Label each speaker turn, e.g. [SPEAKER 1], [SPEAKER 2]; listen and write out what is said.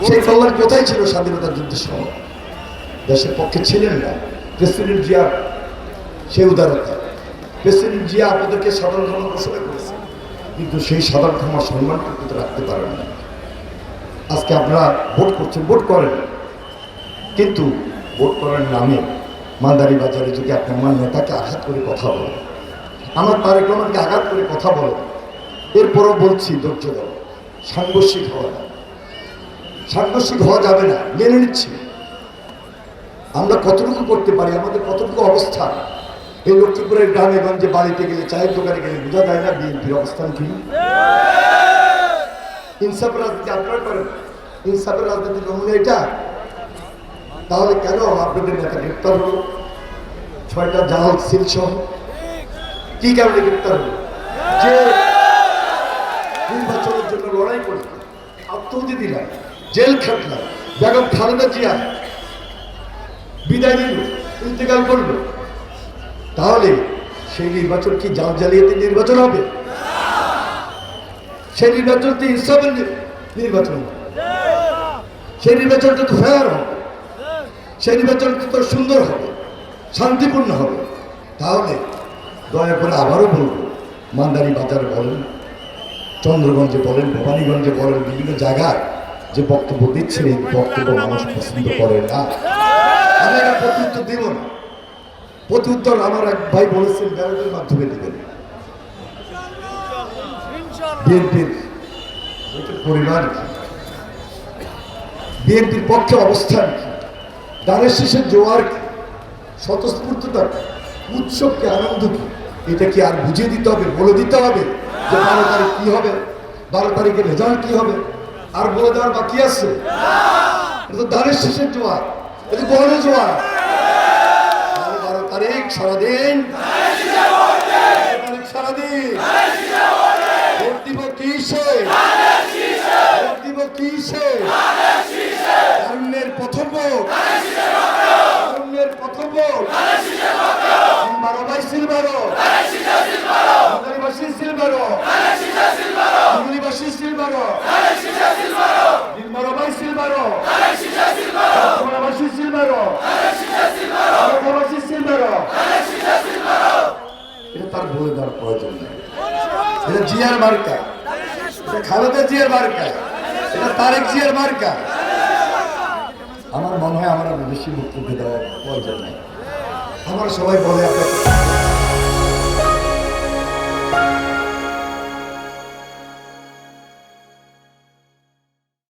[SPEAKER 1] সেই কল্যাণ কোথায় ছিল স্বাধীনতা যুদ্ধের সময়? দেশের পক্ষে ছিলেন না। প্রেসিডেন্ট জিয়া সেই উদারতা, প্রেসিডেন্ট জিয়া আপনাদেরকে সাধারণ ক্ষমা ঘোষণা করেছে, কিন্তু সেই সাধারণ ক্ষমা সম্মানটুকু তো রাখতে পারেন না। আজকে আপনারা ভোট করছেন, ভোট করেন, কিন্তু ভোট করার নামে মাদারি বাজারে যদি আপনি আমার নেতাকে আঘাত করে কথা বলেন, আমার তারেক রহমানকে আঘাত করে কথা বলেন, এরপরও বলছি ধৈর্য ধরো, সাংঘর্ষিক হওয়া যাবে, সাংঘর্ষিক হওয়া যাবে না, মেনে নিচ্ছি। আমরা কতটুকু করতে পারি, আমাদের কতটুকু অবস্থা। এই লক্ষ্মীপুরের গ্রামে গঞ্জে বাড়িতে গেলে, চায়ের দোকানে গেলে বোঝা যায় না বিএনপির অবস্থান কি। ইনসাফের রাজনীতি আপনারা করেন, ইনসাফের রাজনীতির নমুনা এটা। তাহলে কেন আপনাদের নেতা গ্রেপ্তার হলো? 6টা জাল সিল সহ কি কারণে গ্রেপ্তার হলো? যে নির্বাচনের জন্য লড়াই করল, আত্মহতি দিলাম, জেল খাটলাম, বেগম খালেদা জিয়া বিদায় নিল, ইন্তেকাল করলো, তাহলে সেই নির্বাচন কি জাল জালিয়াতির নির্বাচন হবে? সেই নির্বাচন তো ইনসাফের নির্বাচন হবে, সেই নির্বাচনটা তো ফেয়ার হবে, সেই নির্বাচনটা তো সুন্দর হবে, শান্তিপূর্ণ হবে। তাহলে দয়া করে আবারও বলব, মান্দারি বাজার বলেন, চন্দ্রগঞ্জে বলেন, ভবানীগঞ্জে বলেন, বিভিন্ন জায়গায় যে বক্তব্য দিচ্ছেন, এই বক্তব্য মানুষ পছন্দ করে না। আমি একটা প্রত্যুত্তর দিব না, প্রত্যুত্তর আমার এক ভাই বলেছেন ব্যালটের মাধ্যমে দেবেন। বিএনপির পরিবার কি, বিএনপির পক্ষে অবস্থান কি, ধানের শীষের জোয়ার কি, স্বতঃস্ফূর্ততা, উৎসবকে আনন্দ কি, এটা কি আর বুঝিয়ে দিতে হবে, বলে দিতে হবে যে 12 তারিখ কি হবে, 12 তারিখের রেজাল্ট কি হবে? আর বলে দেওয়ার বাকি আছে? এটা ধানের শীষের জোয়ার, এটা গহনে জোয়ার। 12 তারিখ সারাদিন, সারাদিন ভোট দিব কিসে, ভোট দিব কিসে? তারুণ্যের প্রথম ভোট, তারুণ্যের প্রথম ভোট, সিলবারো ভাই সিলবারো, মাদারিবাসী সিলবারো, আঙুলিবাসী সিলবারো, সিলবারো ভাই সিলবারো, মাদারিবাসী সিলবারো, মাদারিবাসী সিলবারো। এটা তার বলে দেওয়ার প্রয়োজন নেই। এটা জিয়ার মার্কা, এটা খালেদা জিয়ার মার্কা, এটা তারেক জিয়ার মার্কা। আমার মনে হয় আমরা বেশি বক্তব্য দেওয়ার প্রয়োজন নেই। আমার সবাই বলে আপনার